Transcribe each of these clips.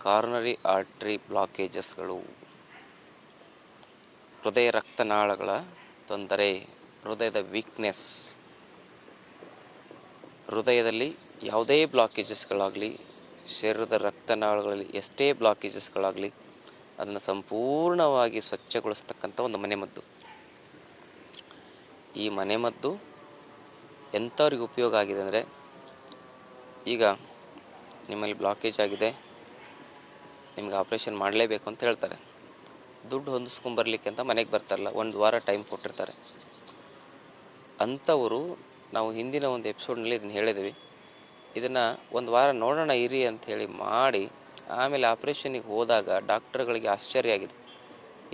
ಕಾರ್ನರಿ artery ಬ್ಲಾಕೇಜಸ್ಗಳು, ಹೃದಯ ರಕ್ತನಾಳಗಳ ತೊಂದರೆ, ಹೃದಯದ ವೀಕ್ನೆಸ್. ಹೃದಯದಲ್ಲಿ ಯಾವುದೇ ಬ್ಲಾಕೇಜಸ್ಗಳಾಗಲಿ, ಶರೀರದ ರಕ್ತನಾಳಗಳಲ್ಲಿ ಎಷ್ಟೇ ಬ್ಲಾಕೇಜಸ್ಗಳಾಗಲಿ ಅದನ್ನು ಸಂಪೂರ್ಣವಾಗಿ ಸ್ವಚ್ಛಗೊಳಿಸ್ತಕ್ಕಂಥ ಒಂದು ಮನೆಮದ್ದು. ಈ ಮನೆಮದ್ದು ಎಂಥವ್ರಿಗೆ ಉಪಯೋಗ ಆಗಿದೆ ಅಂದರೆ, ಈಗ ನಿಮ್ಮಲ್ಲಿ ಬ್ಲಾಕೇಜ್ ಆಗಿದೆ, ನಿಮ್ಗೆ ಆಪ್ರೇಷನ್ ಮಾಡಲೇಬೇಕು ಅಂತ ಹೇಳ್ತಾರೆ. ದುಡ್ಡು ಹೊಂದಿಸ್ಕೊಂಬರ್ಲಿಕ್ಕೆ ಅಂತ ಮನೆಗೆ ಬರ್ತಾರಲ್ಲ, ಒಂದು ವಾರ ಟೈಮ್ ಕೊಟ್ಟಿರ್ತಾರೆ. ಅಂಥವರು, ನಾವು ಹಿಂದಿನ ಒಂದು ಎಪಿಸೋಡ್ನಲ್ಲಿ ಇದನ್ನು ಹೇಳಿದ್ವಿ, ಇದನ್ನು ಒಂದು ವಾರ ನೋಡೋಣ ಇರಿ ಅಂಥೇಳಿ ಮಾಡಿ ಆಮೇಲೆ ಆಪ್ರೇಷನಿಗೆ ಹೋದಾಗ ಡಾಕ್ಟರ್ಗಳಿಗೆ ಆಶ್ಚರ್ಯ ಆಗಿದೆ.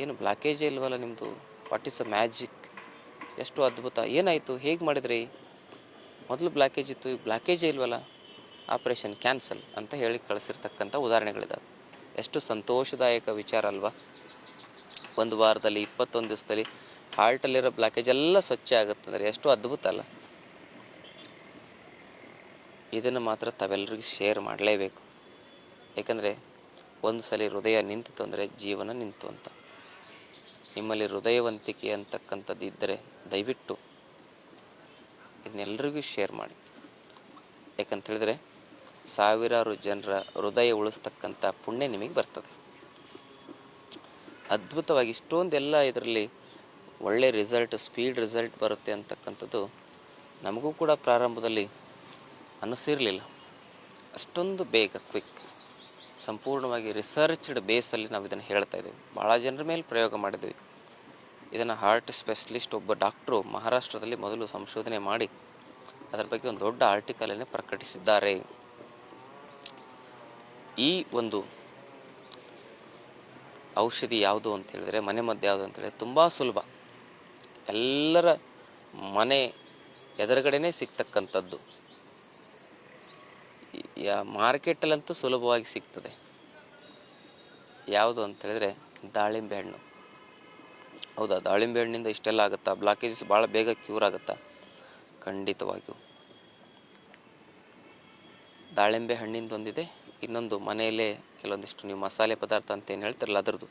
ಏನು ಬ್ಲಾಕೇಜೇ ಇಲ್ವಲ್ಲ ನಿಮ್ಮದು, ವಾಟ್ ಈಸ್ ಅ ಮ್ಯಾಜಿಕ್, ಎಷ್ಟು ಅದ್ಭುತ, ಏನಾಯಿತು, ಹೇಗೆ ಮಾಡಿದ್ರಿ, ಮೊದಲು ಬ್ಲಾಕೇಜ್ ಇತ್ತು ಈಗ ಬ್ಲಾಕೇಜೇ ಇಲ್ವಲ್ಲ, ಆಪ್ರೇಷನ್ ಕ್ಯಾನ್ಸಲ್ ಅಂತ ಹೇಳಿ ಕಳಿಸಿರ್ತಕ್ಕಂಥ ಉದಾಹರಣೆಗಳಿದ್ದಾವೆ. ಎಷ್ಟು ಸಂತೋಷದಾಯಕ ವಿಚಾರ ಅಲ್ವಾ. ಒಂದು ವಾರದಲ್ಲಿ 21 ದಿವಸದಲ್ಲಿ ಹಾರ್ಟಲ್ಲಿರೋ ಬ್ಲಾಕೇಜ್ ಎಲ್ಲ ಸ್ವಚ್ಛ ಆಗುತ್ತಂದರೆ ಎಷ್ಟು ಅದ್ಭುತ ಅಲ್ಲ. ಇದನ್ನು ಮಾತ್ರ ತಾವೆಲ್ಲರಿಗೂ ಶೇರ್ ಮಾಡಲೇಬೇಕು. ಏಕೆಂದರೆ ಒಂದು ಸಲ ಹೃದಯ ನಿಂತಿತು ಅಂದರೆ ಜೀವನ ನಿಂತು ಅಂತ. ನಿಮ್ಮಲ್ಲಿ ಹೃದಯವಂತಿಕೆ ಅಂತಕ್ಕಂಥದ್ದು ಇದ್ದರೆ ದಯವಿಟ್ಟು ಇದನ್ನೆಲ್ಲರಿಗೂ ಶೇರ್ ಮಾಡಿ. ಯಾಕಂತ ಹೇಳಿದ್ರೆ ಸಾವಿರಾರು ಜನರ ಹೃದಯ ಉಳಿಸ್ತಕ್ಕಂಥ ಪುಣ್ಯ ನಿಮಗೆ ಬರ್ತದೆ. ಅದ್ಭುತವಾಗಿ ಇಷ್ಟೊಂದೆಲ್ಲ ಇದರಲ್ಲಿ ಒಳ್ಳೆ ರಿಸಲ್ಟ್, ಸ್ಪೀಡ್ ರಿಸಲ್ಟ್ ಬರುತ್ತೆ ಅಂತಕ್ಕಂಥದ್ದು ನಮಗೂ ಕೂಡ ಪ್ರಾರಂಭದಲ್ಲಿ ಅನ್ನಿಸಿರಲಿಲ್ಲ. ಅಷ್ಟೊಂದು ಬೇಗ ಕ್ವಿಕ್, ಸಂಪೂರ್ಣವಾಗಿ ರಿಸರ್ಚ್ಡ್ ಬೇಸಲ್ಲಿ ನಾವು ಇದನ್ನು ಹೇಳ್ತಾ ಇದ್ದೀವಿ. ಭಾಳ ಜನರ ಮೇಲೆ ಪ್ರಯೋಗ ಮಾಡಿದ್ವಿ. ಇದನ್ನು ಹಾರ್ಟ್ ಸ್ಪೆಷಲಿಸ್ಟ್ ಒಬ್ಬ ಡಾಕ್ಟ್ರು ಮಹಾರಾಷ್ಟ್ರದಲ್ಲಿ ಮೊದಲು ಸಂಶೋಧನೆ ಮಾಡಿ ಅದರ ಬಗ್ಗೆ ಒಂದು ದೊಡ್ಡ ಆರ್ಟಿಕಲನ್ನೇ ಪ್ರಕಟಿಸಿದ್ದಾರೆ. ಈ ಒಂದು ಔಷಧಿ ಯಾವುದು ಅಂತ ಹೇಳಿದರೆ, ಮನೆಮದ್ದು ಯಾವುದು ಅಂತ ಹೇಳಿದರೆ ತುಂಬ ಸುಲಭ, ಎಲ್ಲರ ಮನೆ ಎದುರುಗಡೆನೇ ಸಿಗ್ತಕ್ಕಂಥದ್ದು. ಮಾರ್ಕೆಟಲ್ಲಂತೂ ಸುಲಭವಾಗಿ ಸಿಗ್ತದೆ. ಯಾವುದು ಅಂತ ಹೇಳಿದರೆ ದಾಳಿಂಬೆ ಹಣ್ಣು. ಹೌದಾ, ದಾಳಿಂಬೆ ಹಣ್ಣಿಂದ ಇಷ್ಟೆಲ್ಲ ಆಗುತ್ತಾ, ಬ್ಲಾಕೇಜಸ್ ಭಾಳ ಬೇಗ ಕ್ಯೂರ್ ಆಗುತ್ತಾ? ಖಂಡಿತವಾಗಿಯೂ. ದಾಳಿಂಬೆ ಹಣ್ಣಿಂದೊಂದಿದೆ, ಇನ್ನೊಂದು ಮನೆಯಲ್ಲೇ ಕೆಲವೊಂದಿಷ್ಟು ನೀವು ಮಸಾಲೆ ಪದಾರ್ಥ ಅಂತ ಏನು ಹೇಳ್ತಾರಲ್ಲ ಅದರದ್ದು.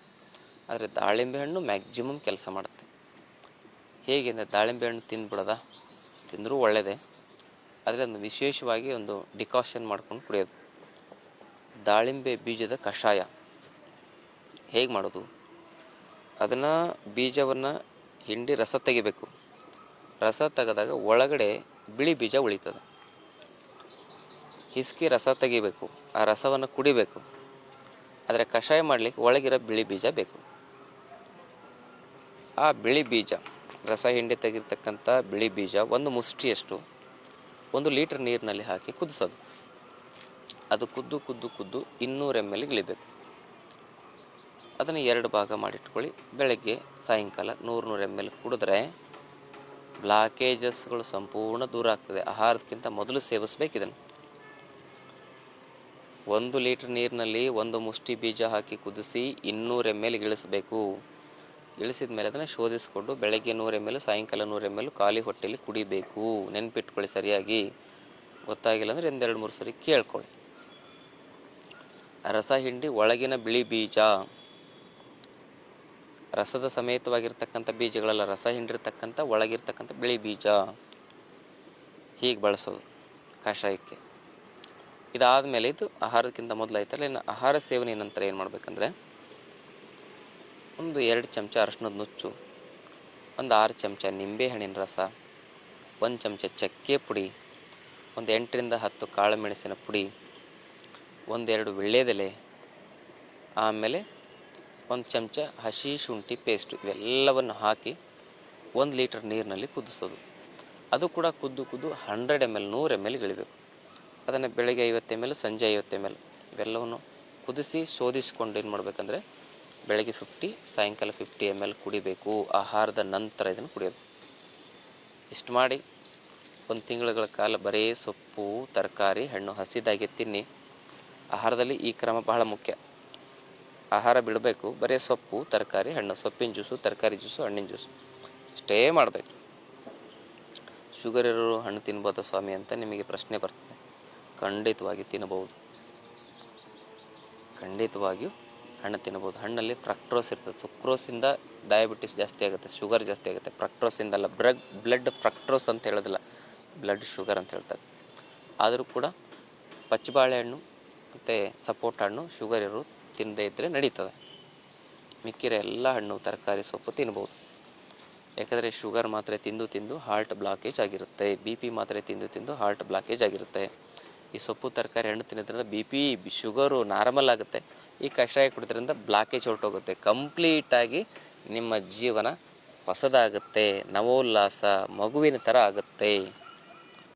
ಆದರೆ ದಾಳಿಂಬೆ ಹಣ್ಣು ಮ್ಯಾಕ್ಸಿಮಮ್ ಕೆಲಸ ಮಾಡುತ್ತೆ. ಹೇಗೆ ಅಂದರೆ, ದಾಳಿಂಬೆ ಹಣ್ಣು ತಿಂದ್ಬಿಡೋದ, ತಿಂದರೂ ಒಳ್ಳೆಯದೇ, ಆದರೆ ಒಂದು ವಿಶೇಷವಾಗಿ ಒಂದು ಡಿಕಾಷನ್ ಮಾಡ್ಕೊಂಡು ಕುಡಿಯೋದು. ದಾಳಿಂಬೆ ಬೀಜದ ಕಷಾಯ ಹೇಗೆ ಮಾಡೋದು? ಅದನ್ನು ಬೀಜವನ್ನು ಹಿಂಡಿ ರಸ ತೆಗಿಬೇಕು. ರಸ ತೆಗೆದಾಗ ಒಳಗಡೆ ಬಿಳಿ ಬೀಜ ಉಳಿತದೆ. ಹಿಸ್ಕಿ ರಸ ತೆಗಿಬೇಕು, ಆ ರಸವನ್ನು ಕುಡಿಬೇಕು. ಆದರೆ ಕಷಾಯ ಮಾಡಲಿಕ್ಕೆ ಒಳಗಿರೋ ಬಿಳಿ ಬೀಜ ಬೇಕು. ಆ ಬಿಳಿ ಬೀಜ, ರಸ ಹಿಂಡಿ ತೆಗಿರ್ತಕ್ಕಂಥ ಬಿಳಿ ಬೀಜ ಒಂದು ಮುಷ್ಟಿಯಷ್ಟು 1 ಲೀಟರ್ ನೀರಿನಲ್ಲಿ ಹಾಕಿ ಕುದಿಸೋದು. ಅದು ಕುದ್ದು 200 ml ಇಳಿಬೇಕು. ಅದನ್ನು 2 ಭಾಗ ಮಾಡಿಟ್ಕೊಳ್ಳಿ. ಬೆಳಗ್ಗೆ ಸಾಯಂಕಾಲ 100 ml ಕುಡಿದ್ರೆ ಬ್ಲಾಕೇಜಸ್ಗಳು ಸಂಪೂರ್ಣ ದೂರ ಆಗ್ತದೆ. ಆಹಾರಕ್ಕಿಂತ ಮೊದಲು ಸೇವಿಸ್ಬೇಕು ಇದನ್ನು. 1 ಲೀಟರ್ ನೀರಿನಲ್ಲಿ 1 ಮುಷ್ಟಿ ಬೀಜ ಹಾಕಿ ಕುದಿಸಿ 200 ml ಇಳಿಸಬೇಕು. ಇಳಿಸಿದ ಮೇಲೆ ಅದನ್ನು ಶೋಧಿಸಿಕೊಂಡು ಬೆಳಗ್ಗೆ 100 ml, ಸಾಯಂಕಾಲ 100 ml ಖಾಲಿ ಹೊಟ್ಟೆಯಲ್ಲಿ ಕುಡಿಬೇಕು. ನೆನ್ಪಿಟ್ಕೊಳ್ಳಿ ಸರಿಯಾಗಿ. ಗೊತ್ತಾಗಿಲ್ಲ ಅಂದರೆ 2-3 ಸರಿ ಕೇಳ್ಕೊಳ್ಳಿ. ರಸ ಹಿಂಡಿ ಒಳಗಿನ ಬಿಳಿ ಬೀಜ, ರಸದ ಸಮೇತವಾಗಿರ್ತಕ್ಕಂಥ ಬೀಜಗಳೆಲ್ಲ, ರಸ ಹಿಂಡಿರ್ತಕ್ಕಂಥ ಒಳಗಿರ್ತಕ್ಕಂಥ ಬಿಳಿ ಬೀಜ, ಹೀಗೆ ಬಳಸೋದು ಕಷಾಯಕ್ಕೆ. ಇದಾದ ಮೇಲೆ ಇದು ಆಹಾರಕ್ಕಿಂತ ಮೊದಲು ಆಯ್ತಲ್ಲ. ಇನ್ನು ಆಹಾರ ಸೇವನೆ ನಂತರ ಏನು ಮಾಡಬೇಕಂದ್ರೆ, ಒಂದು 2 ಚಮಚ ಅರಶಿನದ ನುಚ್ಚು, ಒಂದು 6 ಚಮಚ ನಿಂಬೆಹಣ್ಣಿನ ರಸ, 1 ಚಮಚ ಚಕ್ಕೆ ಪುಡಿ, ಒಂದು 8ರಿಂದ 10 ಕಾಳು ಮೆಣಸಿನ ಪುಡಿ, 1-2 ವೀಳ್ಯದೆಲೆ, ಆಮೇಲೆ 1 ಚಮಚ ಹಸಿ ಶುಂಠಿ ಪೇಸ್ಟು, ಇವೆಲ್ಲವನ್ನು ಹಾಕಿ 1 ಲೀಟರ್ ನೀರಿನಲ್ಲಿ ಕುದಿಸೋದು. ಅದು ಕೂಡ ಕುದ್ದು 100 ml 100 ml ಇಳಿಬೇಕು. ಅದನ್ನು ಬೆಳಗ್ಗೆ 50 ml, ಸಂಜೆ 50 ml ಇವೆಲ್ಲವನ್ನು ಕುದಿಸಿ ಶೋಧಿಸಿಕೊಂಡು ಏನು ಮಾಡಬೇಕಂದ್ರೆ, ಬೆಳಗ್ಗೆ 50, ಸಾಯಂಕಾಲ 50 ml ಕುಡಿಬೇಕು. ಆಹಾರದ ನಂತರ ಇದನ್ನು ಕುಡಿಯೋದು. ಇಷ್ಟು ಮಾಡಿ 1 ತಿಂಗಳ ಕಾಲ ಬರೀ ಸೊಪ್ಪು, ತರಕಾರಿ, ಹಣ್ಣು ಹಸಿದಾಗೆ ತಿನ್ನಿ. ಆಹಾರದಲ್ಲಿ ಈ ಕ್ರಮ ಬಹಳ ಮುಖ್ಯ. ಆಹಾರ ಬಿಡಬೇಕು, ಬರೀ ಸೊಪ್ಪು, ತರಕಾರಿ, ಹಣ್ಣು, ಸೊಪ್ಪಿನ ಜ್ಯೂಸು, ತರಕಾರಿ ಜ್ಯೂಸು, ಹಣ್ಣಿನ ಜ್ಯೂಸು ಇಷ್ಟೇ ಮಾಡಬೇಕು. ಶುಗರ್ ಇರೋರು ಹಣ್ಣು ತಿನ್ಬೋದಾ ಸ್ವಾಮಿ ಅಂತ ನಿಮಗೆ ಪ್ರಶ್ನೆ ಬರ್ತದೆ. ಖಂಡಿತವಾಗಿ ತಿನ್ನಬಹುದು. ಖಂಡಿತವಾಗಿಯೂ ಹಣ್ಣು ತಿನ್ಬೋದು. ಹಣ್ಣಲ್ಲಿ ಫ್ರಕ್ಟೋಸ್ ಇರ್ತದೆ. ಸುಕ್ರೋಸಿಂದ ಡಯಾಬಿಟಿಸ್ ಜಾಸ್ತಿ ಆಗುತ್ತೆ, ಶುಗರ್ ಜಾಸ್ತಿ ಆಗುತ್ತೆ. ಫ್ರಕ್ಟೋಸಿಂದಲ್ಲ, ಬ್ಲಡ್ ಫ್ರಕ್ಟೋಸ್ ಅಂತ ಹೇಳೋದಿಲ್ಲ, ಬ್ಲಡ್ ಶುಗರ್ ಅಂತ ಹೇಳ್ತಾರೆ. ಆದರೂ ಕೂಡ ಪಚ್ಚ ಬಾಳೆಹಣ್ಣು ಮತ್ತು ಸಪೋಟ ಹಣ್ಣು ಶುಗರ್ ಇರೋರು ತಿನ್ನದೇ ಇದ್ದರೆ ನಡೀತದೆ. ಮಿಕ್ಕಿರೋ ಎಲ್ಲ ಹಣ್ಣು ತರಕಾರಿ ಸೊಪ್ಪು ತಿನ್ಬೋದು. ಯಾಕಂದರೆ ಶುಗರ್ ಮಾತ್ರೆ ತಿಂದು ಹಾರ್ಟ್ ಬ್ಲಾಕೇಜ್ ಆಗಿರುತ್ತೆ, ಬಿ ಪಿ ಮಾತ್ರೆ ತಿಂದು ಹಾರ್ಟ್ ಬ್ಲಾಕೇಜ್ ಆಗಿರುತ್ತೆ. ಈ ಸೊಪ್ಪು ತರಕಾರಿ ಹಣ್ಣು ತಿನ್ನೋದ್ರಿಂದ ಬಿ ಪಿ ಶುಗರು ನಾರ್ಮಲ್ ಆಗುತ್ತೆ. ಈ ಕಷಾಯ ಕುಡಿದ್ರಿಂದ ಬ್ಲಾಕೇಜ್ ಹೊರಟೋಗುತ್ತೆ. ಕಂಪ್ಲೀಟಾಗಿ ನಿಮ್ಮ ಜೀವನ ಹೊಸದಾಗುತ್ತೆ, ನವೋಲ್ಲಾಸ, ಮಗುವಿನ ಥರ ಆಗುತ್ತೆ.